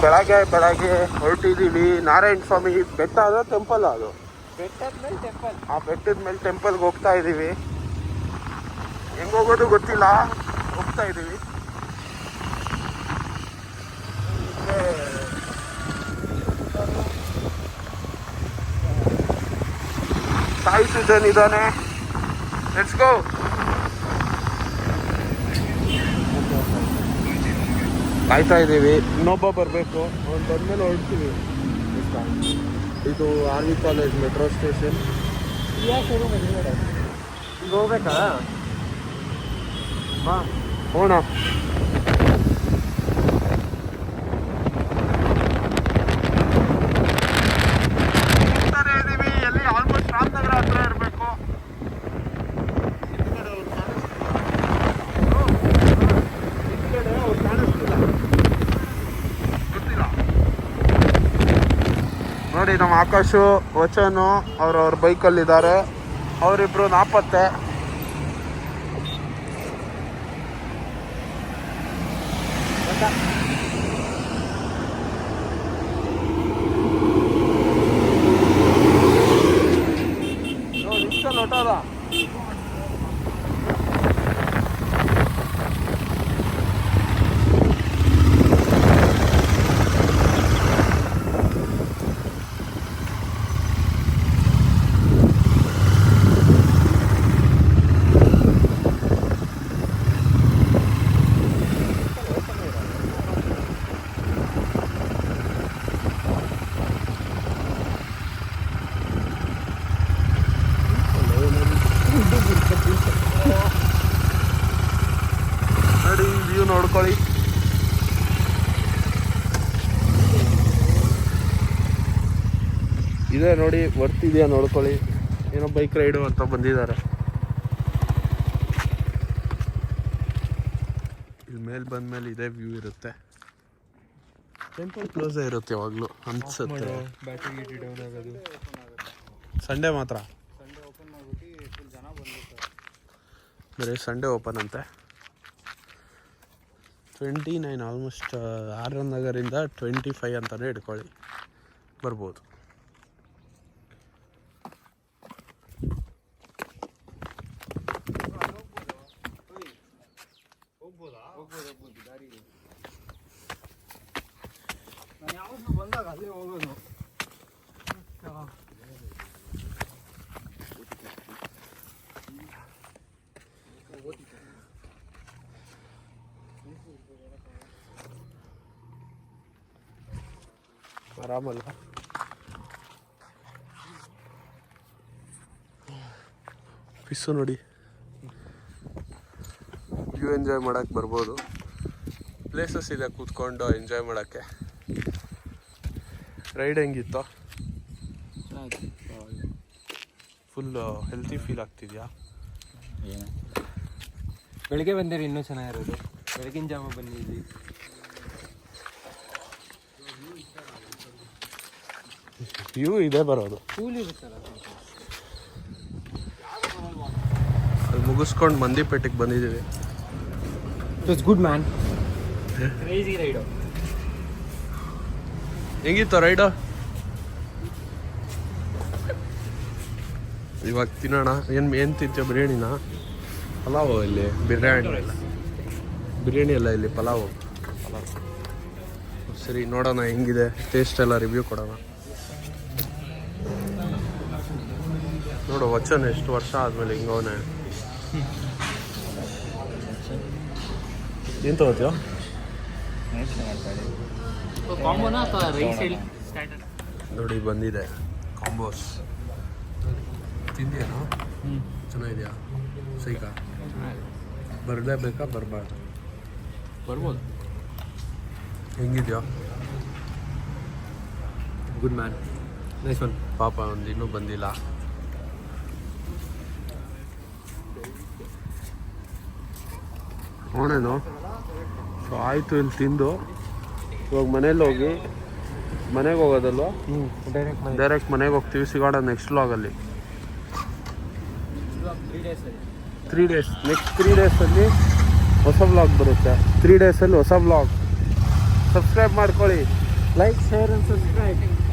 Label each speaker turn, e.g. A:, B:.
A: ಬೆಳಗ್ಗೆ ಹೊರಟಿದ್ದೀವಿ. ನಾರಾಯಣ ಸ್ವಾಮಿ ಬೆಟ್ಟ ಅದು ಟೆಂಪಲ್ ಅದು
B: ಬೆಟ್ಟದ ಮೇಲೆ ಟೆಂಪಲ್.
A: ಆ ಬೆಟ್ಟದ ಮೇಲೆ ಟೆಂಪಲ್ಗೆ ಹೋಗ್ತಾ ಇದ್ದೀವಿ. ಹೆಂಗೆ ಹೋಗೋದು ಗೊತ್ತಿಲ್ಲ, ಹೋಗ್ತಾ ಇದ್ದೀವಿ. ಸಾಯಿ ಸುಜನ್ ಇದ್ದಾನೆ. Let's go. ಕಾಯ್ತಾ ಇದ್ದೀವಿ, ಇನ್ನೊಬ್ಬ ಬರಬೇಕು. ಅವ್ನು ಬಂದಮೇಲೆ ಹೊರಡ್ತೀವಿ. ಇದು ಆರ್ಮಿ ಕಾಲೇಜ್ ಮೆಟ್ರೋ ಸ್ಟೇಷನ್.
B: ಈಗ ಹೋಗ್ಬೇಕಾ?
A: ಬಾ ಹೋಣ. ಇದ್ದೀವಿ ಎಲ್ಲಿ ಆಲ್ಮೋಸ್ಟ್ ರಾಮನಗರ ಹತ್ರ ಇರಬೇಕು. ನೋಡಿ ನಮ್ಮ ಆಕಾಶು ವಚನು ಅವ್ರವ್ರ ಬೈಕಲ್ಲಿದ್ದಾರೆ. ಅವರಿಬ್ರು ನಾಪತ್ತೆ. ನೋಟಾರ ನೋಡಿ, ವ್ಯೂ ನೋಡ್ಕೊಳ್ಳಿ. ಇದೆ ನೋಡಿ, ಬರ್ತಿದ್ಯಾ ನೋಡ್ಕೊಳ್ಳಿ. ಏನೋ ಬೈಕ್ ರೈಡು ಅಂತ ಬಂದಿದ್ದಾರೆ. ಇಲ್ಲಿ ಮೇಲೆ ಬಂದ್ಮೇಲೆ ಇದೇ ವ್ಯೂ ಇರುತ್ತೆ. ಟೆಂಪಲ್ ಕ್ಲೋಸೇ ಇರುತ್ತೆ ಯಾವಾಗಲೂ ಅನ್ಸುತ್ತೆ. ಸಂಡೇ ಮಾತ್ರ, ಬರೀ ಸಂಡೇ ಓಪನ್ ಅಂತೆ. 29 ಆಲ್ಮೋಸ್ಟ್ ಆರ್.ಎನ್. ನಗರಿಂದ 25 ಅಂತಲೇ ಇಟ್ಕೊಳ್ಳಿ, ಬರ್ಬೋದು.
B: ನಾನು ಯಾವತ್ತೂ ಬಂದಾಗ ಅಲ್ಲೇ ಹೋಗೋದು.
A: ಆರಾಮಲ್ಲ. ಫಿಸ್ಸು ನೋಡಿ, ವ್ಯೂ ಎಂಜಾಯ್ ಮಾಡೋಕ್ಕೆ ಬರ್ಬೋದು. ಪ್ಲೇಸಸ್ ಇದೆ ಕೂತ್ಕೊಂಡು ಎಂಜಾಯ್ ಮಾಡೋಕ್ಕೆ. ರೈಡ್ ಹೆಂಗಿತ್ತು? ಫುಲ್ ಹೆಲ್ತಿ ಫೀಲ್ ಆಗ್ತಿದ್ಯಾ?
B: ಏನು ಬೆಳಿಗ್ಗೆ ಬಂದಿರಿ ಇನ್ನೂ ಚೆನ್ನಾಗಿರೋದು. ಬೆಳಗಿನ ಜಾವ ಬಂದಿದ್ವಿ.
A: ವ್ಯೂ ಇದೆ ಬರೋದು.
B: ಕೂಲ್ ಇರುತ್ತಲ್ಲ.
A: ಅದು ಮುಗಿಸ್ಕೊಂಡು ಮಂದಿಪೇಟೆಗೆ ಬಂದಿದ್ದೀವಿ.
B: It's good man. Crazy raid.
A: ಹೆಂಗಿತ್ತು ರೈಡು? ಇವಾಗ ತಿನ್ನೋಣ. ಏನು ತಿಂತೀಯ? ಬಿರಿಯಾನಿನ? ಪಲಾವು ಇಲ್ಲಿ ಬಿರಿಯಾನಿ ಎಲ್ಲ ಇಲ್ಲಿ ಪಲಾವು. ಸರಿ, ನೋಡೋಣ ಹೆಂಗಿದೆ ಟೇಸ್ಟ್ ಎಲ್ಲ ರಿವ್ಯೂ ಕೊಡೋಣ. ನೋಡು ವಚನ ಎಷ್ಟು ವರ್ಷ ಆದಮೇಲೆ ಹಿಂಗವನೇ. ಏನು ತಗೋತೀಯೋ? ನೋಡಿ ಬಂದಿದೆ ಕಾಂಬೋಸ್. ತಿಂದಿಯೇನೋ? ಚೆನ್ನಾಗಿದೆಯಾ? ಸೈಕ ಬರಲೇಬೇಕಾ? ಬರಬಾರ್ದು?
B: ಬರ್ಬೋದು.
A: ಹೆಂಗಿದೆಯಾ?
B: Good man. Nice one.
A: ಪಾಪ ಒಂದು ಇನ್ನೂ ಬಂದಿಲ್ಲ. ಅವನೇನು? ಸೊ ಆಯಿತು, ಇಲ್ಲಿ ತಿಂದು ಇವಾಗ ಮನೇಲಿ ಹೋಗಿ ಮನೆಗೆ ಹೋಗೋದಲ್ವ? ಡೈರೆಕ್ಟ್ ಮನೆಗೆ ಹೋಗ್ತೀವಿ. ಸಿಗೋಣ ನೆಕ್ಸ್ಟ್ ವ್ಲಾಗಲ್ಲಿ. 3 ಡೇಸ್. ನೆಕ್ಸ್ಟ್ 3 ಡೇಸಲ್ಲಿ ಹೊಸ ವ್ಲಾಗ್ ಬರುತ್ತೆ. 3 ಡೇಸಲ್ಲಿ ಹೊಸ ವ್ಲಾಗ್. ಸಬ್ಸ್ಕ್ರೈಬ್ ಮಾಡ್ಕೊಳ್ಳಿ.
B: Like, share and subscribe.